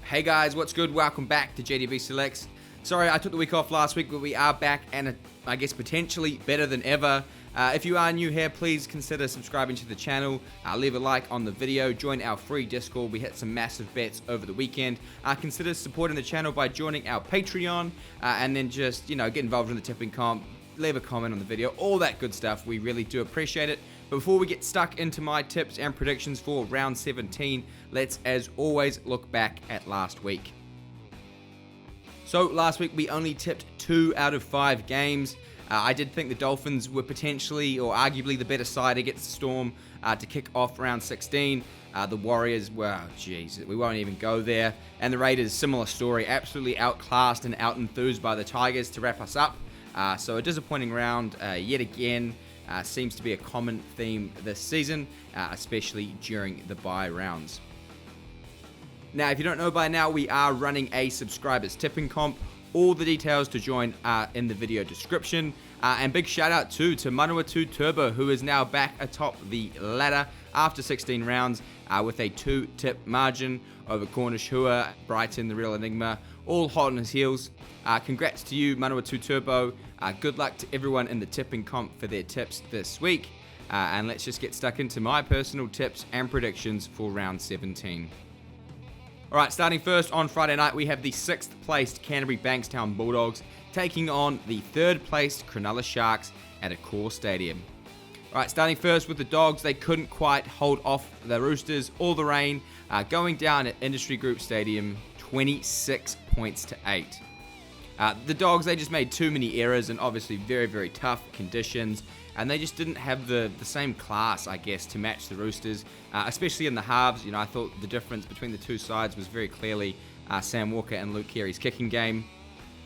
Hey guys, what's good? Welcome back to JDB Selects. Sorry, I took the week off last week, but we are back and I guess potentially better than ever. If you are new here, please consider subscribing to the channel, leave a like on the video, join our free Discord. We hit some massive bets over the weekend. Consider supporting the channel by joining our Patreon, and then just, get involved in the tipping comp, leave a comment on the video, all that good stuff. We really do appreciate it. But before we get stuck into my tips and predictions for round 17, let's, as always, look back at last week. So last week we only tipped 2 out of 5 games. I did think the Dolphins were potentially or arguably the better side against the Storm to kick off round 16. The Warriors, well, geez, we won't even go there. And the Raiders, similar story, absolutely outclassed and out-enthused by the Tigers to wrap us up. So a disappointing round yet again. Seems to be a common theme this season, especially during the bye rounds. Now, if you don't know by now, we are running a subscribers tipping comp. All the details to join are in the video description. And big shout out to Manawatu Turbo, who is now back atop the ladder after 16 rounds with a 2-tip margin over Cornish Hua, Brighton, the real enigma, all hot on his heels. Congrats to you, Manawatu Turbo. Good luck to everyone in the tipping comp for their tips this week. And let's just get stuck into my personal tips and predictions for round 17. Alright, starting first on Friday night, we have the 6th placed Canterbury Bankstown Bulldogs taking on the 3rd placed Cronulla Sharks at Accor Stadium. Alright, starting first with the Dogs, they couldn't quite hold off the Roosters or the rain, going down at Industry Group Stadium 26 points to 8. The Dogs, they just made too many errors and obviously very, very tough conditions, and they just didn't have the same class, I guess, to match the Roosters, especially in the halves. I thought the difference between the two sides was very clearly Sam Walker and Luke Keary's kicking game.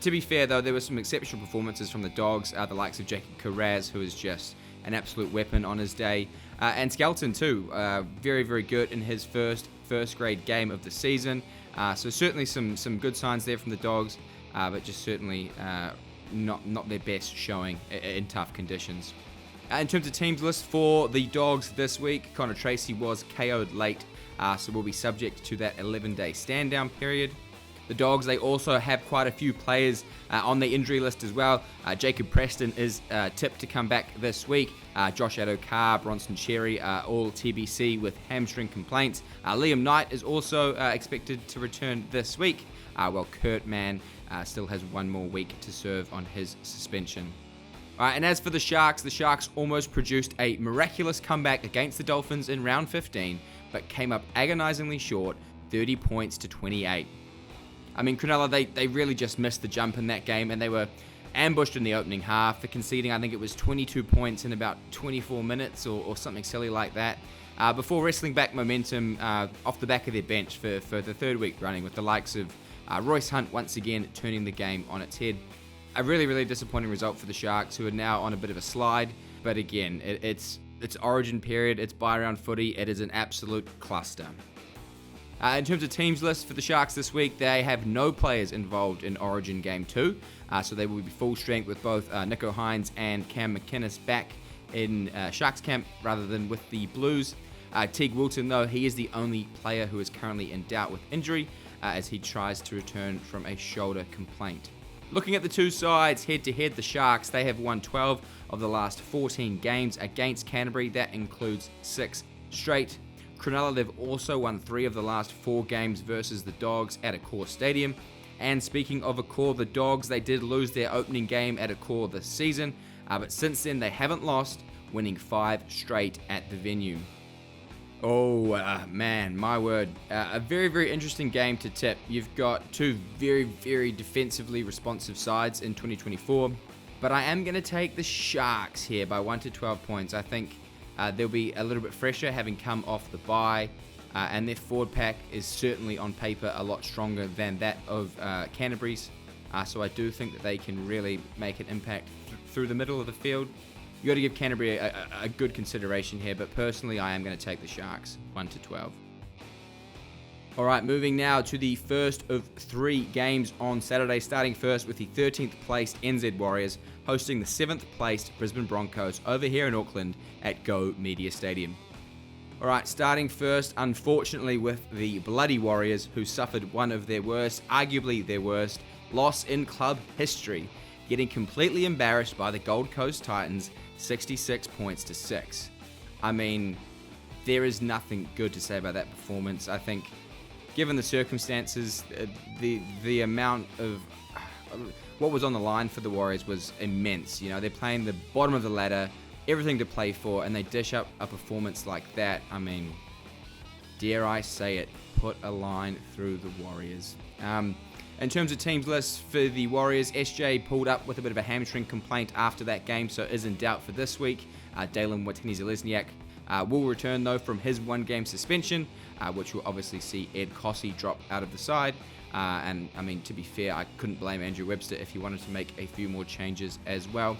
To be fair, though, there were some exceptional performances from the Dogs, the likes of Jacob Carraz, who is just an absolute weapon on his day, and Skelton too, very, very good in his first grade game of the season. So certainly some good signs there from the Dogs, but just certainly not their best showing in tough conditions. In terms of teams list for the Dogs this week, Connor Tracy was KO'd late, so will be subject to that 11-day stand-down period. The Dogs, they also have quite a few players on the injury list as well. Jacob Preston is tipped to come back this week. Josh Addo-Carr, Bronson Cherry, all TBC with hamstring complaints. Liam Knight is also expected to return this week, while Kurt Mann still has one more week to serve on his suspension. And as for the Sharks almost produced a miraculous comeback against the Dolphins in round 15, but came up agonizingly short, 30 points to 28. Cronulla, they really just missed the jump in that game, and they were ambushed in the opening half for conceding, I think it was 22 points in about 24 minutes or something silly like that, before wrestling back momentum off the back of their bench for the 3rd week running, with the likes of Royce Hunt once again turning the game on its head. A really, really disappointing result for the Sharks, who are now on a bit of a slide. But again, it's origin period, it's bye-round footy, it is an absolute cluster. In terms of teams list for the Sharks this week, they have no players involved in Origin Game 2. So they will be full strength with both Nico Hines and Cam McInnes back in Sharks camp rather than with the Blues. Teague Wilton, though, he is the only player who is currently in doubt with injury as he tries to return from a shoulder complaint. Looking at the two sides head-to-head, the Sharks, they have won 12 of the last 14 games against Canterbury. That includes 6 straight. Cronulla, they've also won 3 of the last 4 games versus the Dogs at Accor Stadium. And speaking of Accor, the Dogs, they did lose their opening game at Accor this season, but since then they haven't lost, winning 5 straight at the venue. Oh, man, my word. A very, very interesting game to tip. You've got 2 very, very defensively responsive sides in 2024. But I am going to take the Sharks here by 1 to 12 points. I think they'll be a little bit fresher having come off the bye. And their forward pack is certainly on paper a lot stronger than that of Canterbury's. So I do think that they can really make an impact through the middle of the field. You got to give Canterbury a good consideration here, but personally I am going to take the Sharks 1 to 12. Alright, moving now to the first of 3 games on Saturday, starting first with the 13th placed NZ Warriors hosting the 7th placed Brisbane Broncos over here in Auckland at Go Media Stadium. Alright, starting first, unfortunately, with the bloody Warriors, who suffered one of their worst, arguably their worst, loss in club history, getting completely embarrassed by the Gold Coast Titans, 66 points to 6. I mean, there is nothing good to say about that performance. I think, given the circumstances, the amount of what was on the line for the Warriors was immense. You know, they're playing the bottom of the ladder, everything to play for, and they dish up a performance like that. I mean, dare I say it, put a line through the Warriors. In terms of teams lists for the Warriors, SJ pulled up with a bit of a hamstring complaint after that game, so is in doubt for this week. Dalen Watini-Zelezniak will return, though, from his one-game suspension, which will obviously see Ed Cossey drop out of the side. And, I mean, to be fair, I couldn't blame Andrew Webster if he wanted to make a few more changes as well.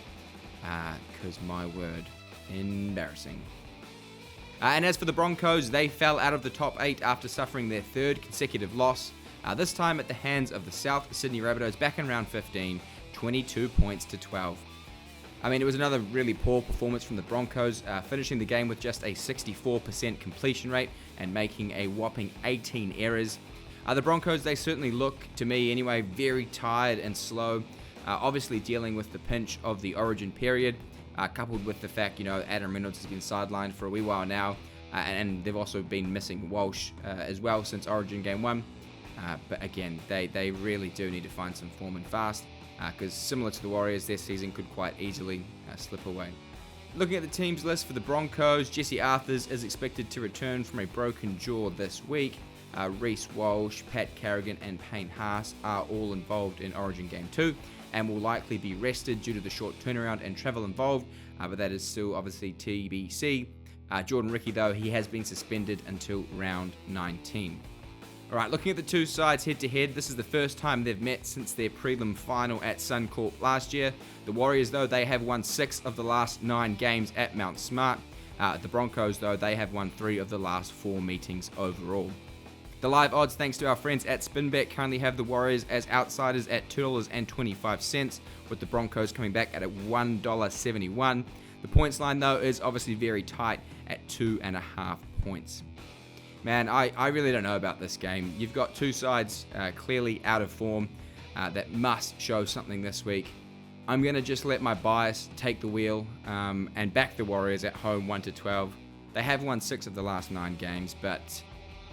Because, my word, embarrassing. And as for the Broncos, they fell out of the top 8 after suffering their third consecutive loss. This time at the hands of the South Sydney Rabbitohs back in round 15, 22 points to 12. I mean, it was another really poor performance from the Broncos, finishing the game with just a 64% completion rate and making a whopping 18 errors. The Broncos, they certainly look, to me anyway, very tired and slow, obviously dealing with the pinch of the Origin period, coupled with the fact, you know, Adam Reynolds has been sidelined for a wee while now, and they've also been missing Walsh as well since Origin Game 1. But again, they really do need to find some form and fast, because similar to the Warriors, their season could quite easily slip away. Looking at the teams list for the Broncos, Jesse Arthurs is expected to return from a broken jaw this week. Reece Walsh, Pat Carrigan and Payne Haas are all involved in Origin Game 2 and will likely be rested due to the short turnaround and travel involved, but that is still obviously TBC. Jordan Ricky, though, he has been suspended until round 19. Alright, looking at the two sides head-to-head, this is the first time they've met since their prelim final at Suncorp last year. The Warriors, though, they have won 6 of the last 9 games at Mount Smart. The Broncos, though, they have won 3 of the last 4 meetings overall. The live odds, thanks to our friends at Spinbet, currently have the Warriors as outsiders at $2.25, with the Broncos coming back at $1.71. The points line, though, is obviously very tight at 2.5 points. Man, I really don't know about this game. You've got two sides clearly out of form that must show something this week. I'm going to just let my bias take the wheel and back the Warriors at home 1-12. They have won 6 of the last 9 games, but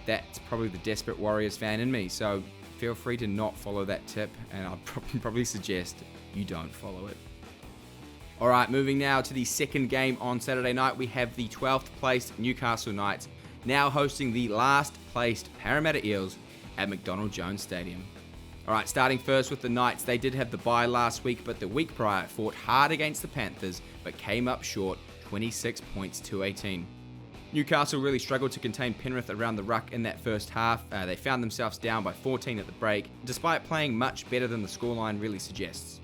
that's probably the desperate Warriors fan in me. So feel free to not follow that tip, and I'll probably suggest you don't follow it. Alright, moving now to the second game on Saturday night. We have the 12th placed Newcastle Knights now hosting the last placed Parramatta Eels at McDonald Jones Stadium. Alright, starting first with the Knights. They did have the bye last week, but the week prior fought hard against the Panthers, but came up short, 26 points to 18. Newcastle really struggled to contain Penrith around the ruck in that first half. They found themselves down by 14 at the break, despite playing much better than the scoreline really suggests.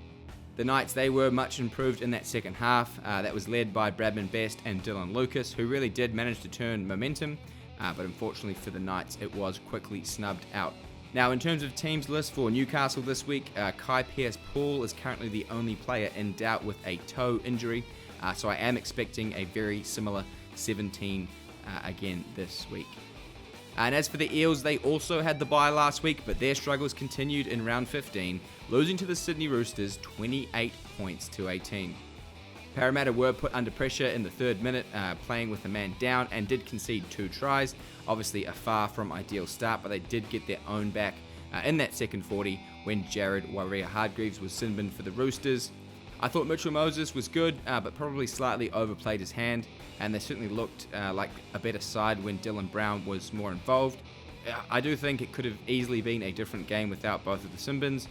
The Knights, they were much improved in that second half. That was led by Bradman Best and Dylan Lucas, who really did manage to turn momentum, but unfortunately for the Knights, it was quickly snubbed out. Now, in terms of teams list for Newcastle this week, Kai Pearce-Paul is currently the only player in doubt with a toe injury, so I am expecting a very similar 17 again this week. And as for the Eels, they also had the bye last week, but their struggles continued in round 15, losing to the Sydney Roosters 28 points to 18. Parramatta were put under pressure in the third minute, playing with a man down, and did concede 2 tries. Obviously a far from ideal start, but they did get their own back in that second 40 when Jared Waerea-Hargreaves was sin binned for the Roosters. I thought Mitchell Moses was good, but probably slightly overplayed his hand, and they certainly looked like a better side when Dylan Brown was more involved. I do think it could have easily been a different game without both of the sin bins,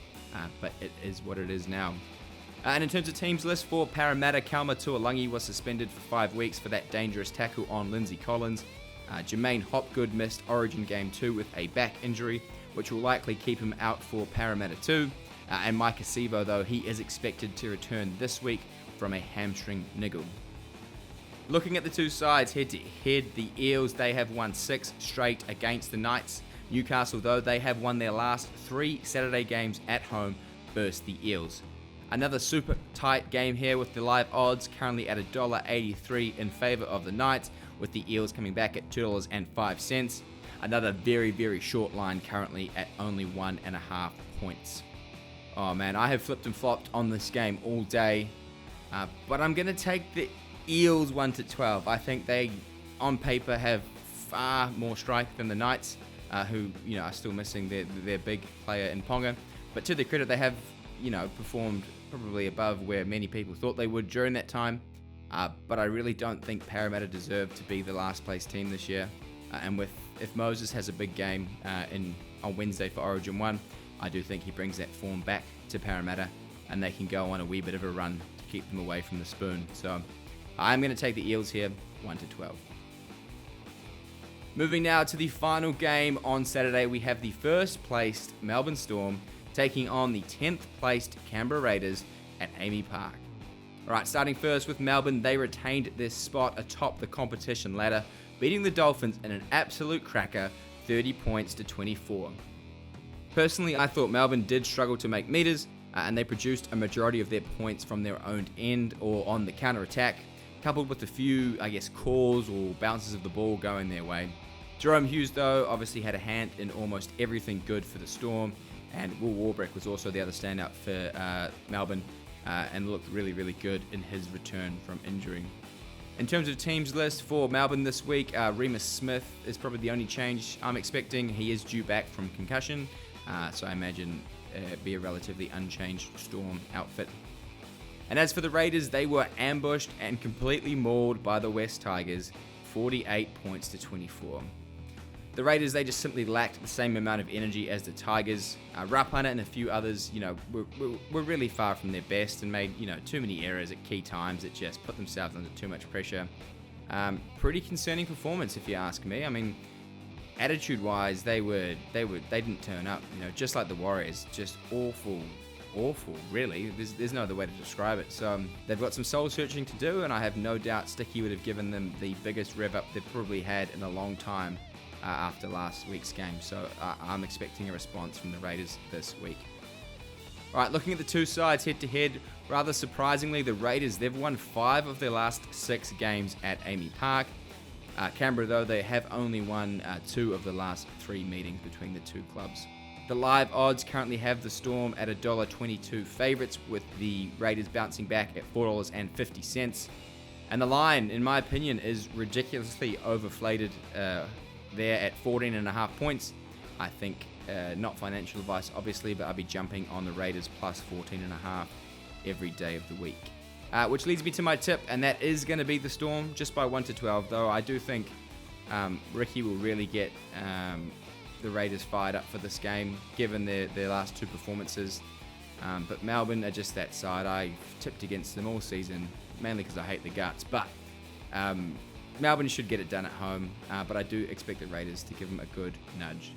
but it is what it is now. And in terms of teams list for Parramatta, Kalma Tuolangi was suspended for 5 weeks for that dangerous tackle on Lindsay Collins. Jermaine Hopgood missed Origin Game 2 with a back injury, which will likely keep him out for Parramatta 2. And Mike Acevo, though, he is expected to return this week from a hamstring niggle. Looking at the two sides head-to-head, the Eels, they have won 6 straight against the Knights. Newcastle, though, they have won their last 3 Saturday games at home versus the Eels. Another super tight game here with the live odds currently at $1.83 in favour of the Knights, with the Eels coming back at $2.05. Another very, very short line currently at only 1.5 points. Oh man, I have flipped and flopped on this game all day, but I'm going to take the Eels 1-12. I think they, on paper, have far more strike than the Knights, who are still missing their big player in Ponga. But to their credit, they have performed probably above where many people thought they would during that time. But I really don't think Parramatta deserve to be the last place team this year. And if Moses has a big game on Wednesday for Origin 1, I do think he brings that form back to Parramatta, and they can go on a wee bit of a run to keep them away from the spoon. So I'm going to take the Eels here, 1-12. Moving now to the final game on Saturday, we have the first placed Melbourne Storm taking on the 10th placed Canberra Raiders at Amy Park. Alright, starting first with Melbourne, they retained their spot atop the competition ladder, beating the Dolphins in an absolute cracker, 30 points to 24. Personally, I thought Melbourne did struggle to make meters, and they produced a majority of their points from their own end or on the counter-attack, coupled with a few, calls or bounces of the ball going their way. Jerome Hughes, though, obviously had a hand in almost everything good for the Storm, and Will Warbrick was also the other standout for Melbourne, and looked really, really good in his return from injury. In terms of teams list for Melbourne this week, Remus Smith is probably the only change I'm expecting. He is due back from concussion, so I imagine it'd be a relatively unchanged Storm outfit. And as for the Raiders, they were ambushed and completely mauled by the West Tigers, 48 points to 24. The Raiders, they just simply lacked the same amount of energy as the Tigers. Rapana and a few others, were really far from their best and made, too many errors at key times that just put themselves under too much pressure. Pretty concerning performance, if you ask me. I mean, attitude-wise, they didn't turn up. Just like the Warriors, just awful, really. There's no other way to describe it. So they've got some soul searching to do, and I have no doubt Sticky would have given them the biggest rev up they've probably had in a long time. After last week's game, so I'm expecting a response from the Raiders this week. Alright, looking at the two sides head-to-head, rather surprisingly, the Raiders, they've won 5 of their last 6 games at Amy Park. Canberra, though, they have only won 2 of the last 3 meetings between the two clubs. The live odds currently have the Storm at $1.22 favourites, with the Raiders bouncing back at $4.50. And the line, in my opinion, is ridiculously overflated there at 14.5 points. I think, not financial advice obviously, but I'll be jumping on the Raiders plus 14.5 every day of the week. Which leads me to my tip, and that is going to be the Storm, just by 1-12, though I do think Ricky will really get the Raiders fired up for this game, given their last 2 performances. But Melbourne are just that side. I've tipped against them all season, mainly because I hate the guts, but Melbourne should get it done at home, but I do expect the Raiders to give them a good nudge.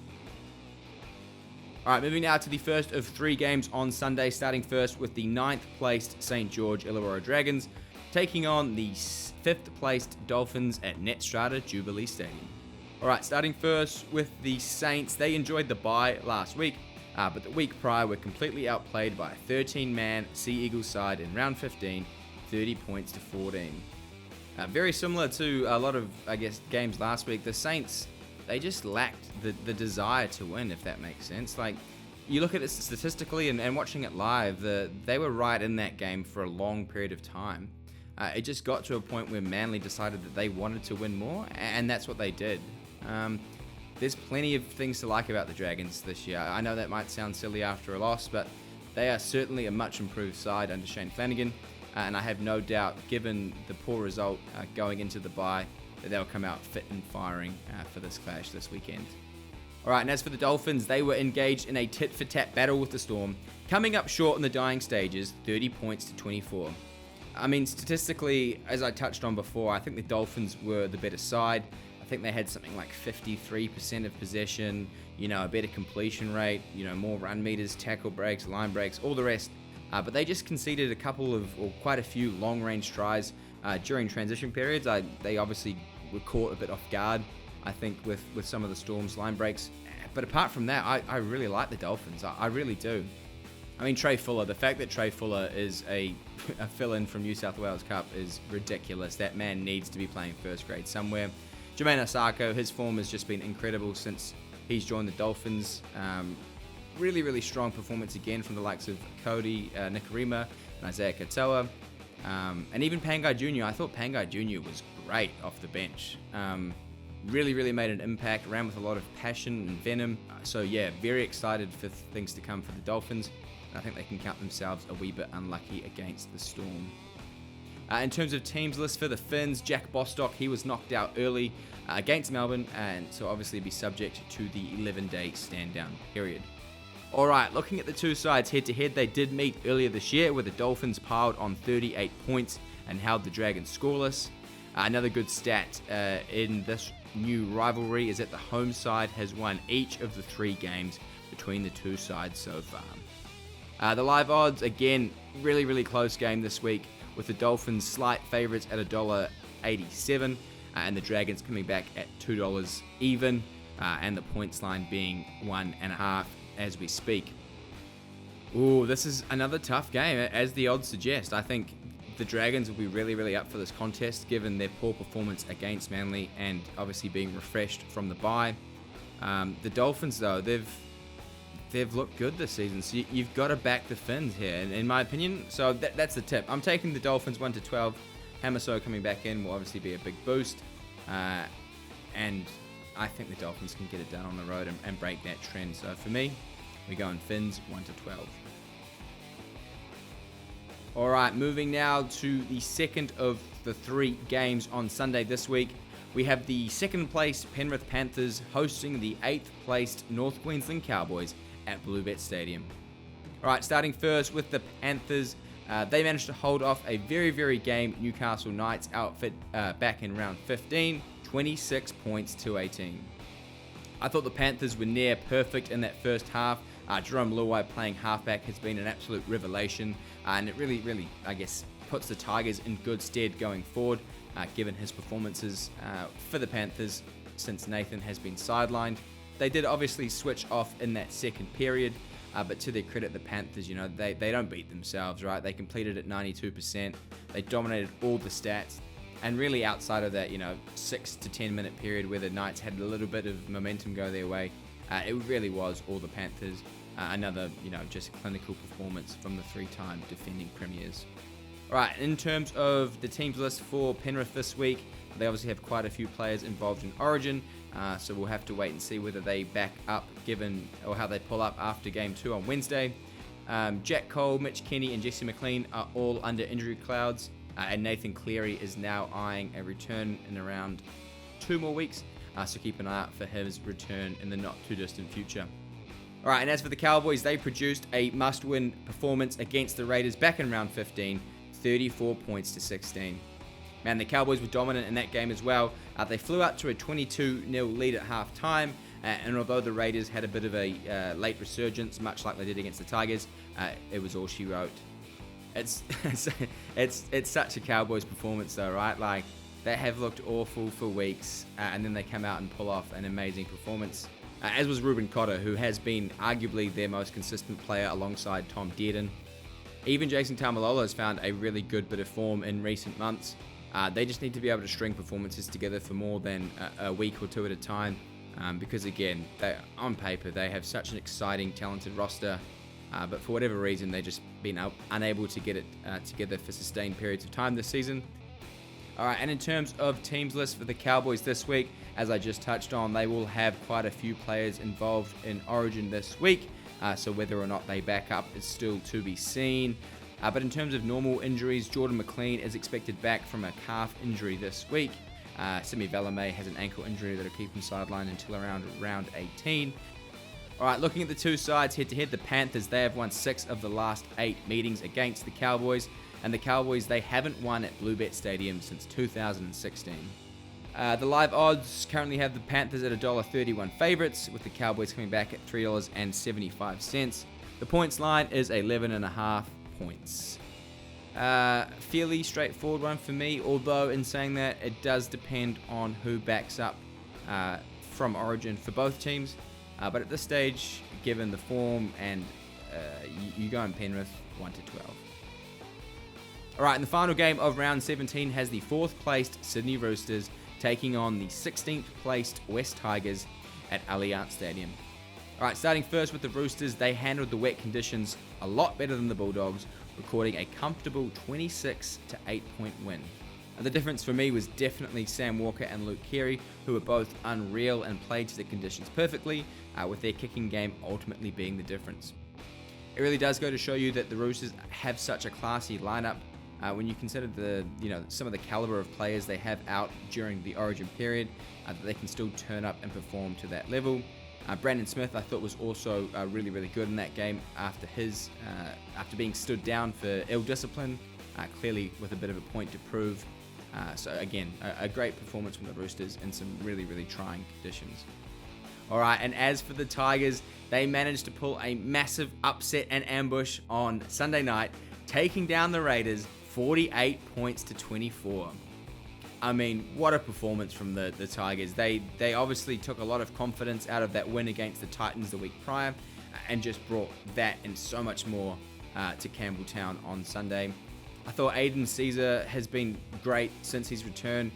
Alright, moving now to the first of 3 games on Sunday, starting first with the 9th placed St. George Illawarra Dragons, taking on the 5th placed Dolphins at Netstrata Jubilee Stadium. Alright, starting first with the Saints, they enjoyed the bye last week, but the week prior were completely outplayed by a 13-man Sea Eagles side in round 15, 30 points to 14. Very similar to a lot of, games last week, the Saints, they just lacked the desire to win, if that makes sense. Like, you look at it statistically and watching it live, they were right in that game for a long period of time. It just got to a point where Manly decided that they wanted to win more, and that's what they did. There's plenty of things to like about the Dragons this year. I know that might sound silly after a loss, but they are certainly a much improved side under Shane Flanagan. And I have no doubt, given the poor result going into the bye, that they'll come out fit and firing for this clash this weekend. Alright, and as for the Dolphins, they were engaged in a tit-for-tat battle with the Storm, coming up short in the dying stages, 30 points to 24. I mean, statistically, as I touched on before, I think the Dolphins were the better side. I think they had something like 53% of possession, a better completion rate, more run meters, tackle breaks, line breaks, all the rest. But they just conceded quite a few long-range tries during transition periods. They obviously were caught a bit off guard, I think, with some of the Storm's line breaks. But apart from that, I really like the Dolphins. I really do. I mean, Trey Fuller, the fact that Trey Fuller is a fill-in from New South Wales Cup is ridiculous. That man needs to be playing first grade somewhere. Jermaine Osako, his form has just been incredible since he's joined the Dolphins. Really, really strong performance again from the likes of Cody Nikarima and Isaiah Katoa. And even Pangai Jr. I thought Pangai Jr. was great off the bench. Really, really made an impact, ran with a lot of passion and venom. So yeah, very excited for things to come for the Dolphins. I think they can count themselves a wee bit unlucky against the Storm. In terms of teams list for the Finns, Jack Bostock, he was knocked out early against Melbourne, and so obviously be subject to the 11-day stand-down period. Alright, looking at the two sides head-to-head, they did meet earlier this year where the Dolphins piled on 38 points and held the Dragons scoreless. Another good stat in this new rivalry is that the home side has won each of the 3 games between the two sides so far. The live odds, again, really, really close game this week with the Dolphins slight favourites at $1.87 and the Dragons coming back at $2 even and the points line being 1.5 as we speak. Ooh, this is another tough game as the odds suggest. I think the Dragons will be really, really up for this contest given their poor performance against Manly and obviously being refreshed from the bye. The Dolphins, though, they've looked good this season, so you've got to back the Finns here, in my opinion. So that's the tip. I'm taking the Dolphins 1-12. Hamaso coming back in will obviously be a big boost, and I think the Dolphins can get it done on the road and break that trend. So for me, we're going Finns 1-12. All right, moving now to the second of the 3 games on Sunday this week. We have the second place Penrith Panthers hosting the 8th placed North Queensland Cowboys at Bluebet Stadium. Alright, starting first with the Panthers. They managed to hold off a very, very game Newcastle Knights outfit back in round 15, 26 points to 18. I thought the Panthers were near perfect in that first half. Jerome Luai playing halfback has been an absolute revelation, and it really, really, I guess, puts the Tigers in good stead going forward, given his performances for the Panthers since Nathan has been sidelined. They did obviously switch off in that second period, but to their credit, the Panthers, they don't beat themselves, right? They completed at 92%. They dominated all the stats. And really outside of that, 6 to 10 minute period where the Knights had a little bit of momentum go their way, it really was all the Panthers. Another, just clinical performance from the 3-time defending premiers. All right, in terms of the teams list for Penrith this week, they obviously have quite a few players involved in Origin, so we'll have to wait and see whether they back up or how they pull up after Game 2 on Wednesday. Jack Cole, Mitch Kenny and Jesse McLean are all under injury clouds, and Nathan Cleary is now eyeing a return in around 2 more weeks, so keep an eye out for his return in the not too distant future. Alright, and as for the Cowboys, they produced a must-win performance against the Raiders back in round 15, 34 points to 16. Man, the Cowboys were dominant in that game as well. They flew out to a 22-0 lead at half-time, and although the Raiders had a bit of a late resurgence, much like they did against the Tigers, it was all she wrote. It's such a Cowboys performance though, right? Like, they have looked awful for weeks, and then they come out and pull off an amazing performance. As was Ruben Cotter, who has been arguably their most consistent player alongside Tom Dearden. Even Jason Taumalola has found a really good bit of form in recent months. They just need to be able to string performances together for more than a week or 2 at a time, because again, on paper, they have such an exciting, talented roster, but for whatever reason, they've just been unable to get it together for sustained periods of time this season. Alright, and in terms of teams list for the Cowboys this week, as I just touched on, they will have quite a few players involved in Origin this week, so whether or not they back up is still to be seen. But in terms of normal injuries, Jordan McLean is expected back from a calf injury this week. Simi Valame has an ankle injury that'll keep him sidelined until around round 18. Alright, looking at the two sides head-to-head, the Panthers, they have won 6 of the last 8 meetings against the Cowboys, and the Cowboys, they haven't won at Bluebet Stadium since 2016. The live odds currently have the Panthers at $1.31 favourites, with the Cowboys coming back at $3.75. The points line is 11.5 points. Fairly straightforward one for me, although in saying that, it does depend on who backs up from Origin for both teams. But at this stage, given the form and you go in Penrith 1-12. All right, and the final game of round 17 has the 4th placed Sydney Roosters taking on the 16th placed West Tigers at Allianz Stadium. All right, starting first with the Roosters, they handled the wet conditions a lot better than the Bulldogs, recording a comfortable 26 to 8-point win. And the difference for me was definitely Sam Walker and Luke Keary, who were both unreal and played to the conditions perfectly, with their kicking game ultimately being the difference. It really does go to show you that the Roosters have such a classy lineup. When you consider some of the caliber of players they have out during the Origin period, that they can still turn up and perform to that level. Brandon Smith, I thought, was also really, really good in that game after being stood down for ill discipline, clearly with a bit of a point to prove. So again, a great performance from the Roosters in some really, really trying conditions. All right, and as for the Tigers, they managed to pull a massive upset and ambush on Sunday night, taking down the Raiders 48 points to 24. I mean, what a performance from the Tigers. They obviously took a lot of confidence out of that win against the Titans the week prior and just brought that and so much more to Campbelltown on Sunday. I thought Aiden Caesar has been great since his return.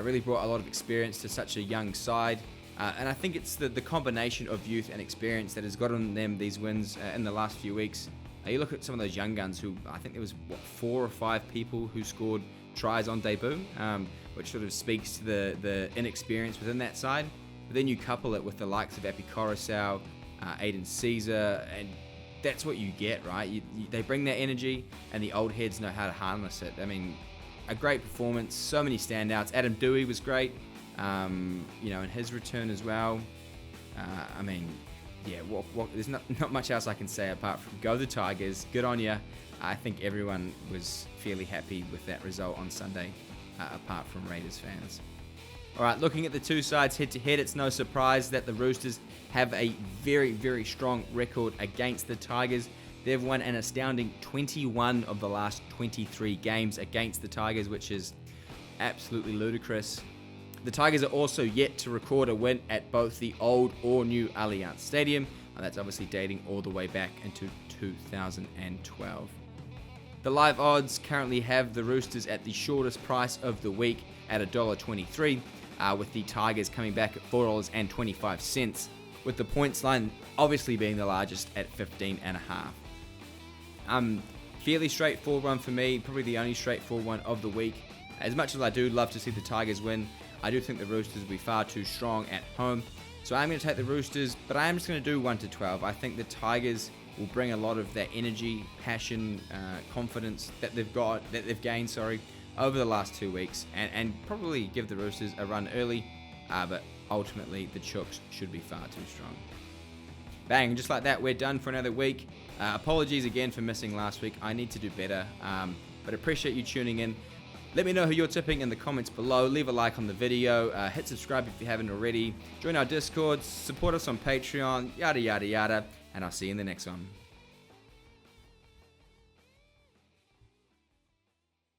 Really brought a lot of experience to such a young side. And I think it's the combination of youth and experience that has gotten them these wins in the last few weeks. You look at some of those young guns who, I think there was, 4 or 5 people who scored tries on debut, which sort of speaks to the inexperience within that side. But then you couple it with the likes of Epi Coruscant, Aiden Caesar, and that's what you get, right? They bring that energy, and the old heads know how to harness it. I mean, a great performance, so many standouts. Adam Dewey was great, in his return as well. There's not much else I can say apart from go the Tigers, good on you. I think everyone was fairly happy with that result on Sunday, apart from Raiders fans. All right, looking at the two sides head-to-head, it's no surprise that the Roosters have a very, very strong record against the Tigers. They've won an astounding 21 of the last 23 games against the Tigers, which is absolutely ludicrous. The Tigers are also yet to record a win at both the old or new Allianz Stadium, and that's obviously dating all the way back into 2012. The live odds currently have the Roosters at the shortest price of the week at $1.23, with the Tigers coming back at $4.25, with the points line obviously being the largest at 15.5. Fairly straightforward one for me, probably the only straightforward one of the week. As much as I do love to see the Tigers win, I do think the Roosters will be far too strong at home. So I'm going to take the Roosters, but I am just going to do 1-12. I think the Tigers will bring a lot of that energy, passion, confidence that they've gained over the last 2 weeks, and probably give the Roosters a run early, but ultimately the Chooks should be far too strong. Bang, just like that, we're done for another week. Apologies again for missing last week. I need to do better, but appreciate you tuning in. Let me know who you're tipping in the comments below. Leave a like on the video. Hit subscribe if you haven't already. Join our Discord. Support us on Patreon. Yada, yada, yada. And I'll see you in the next one.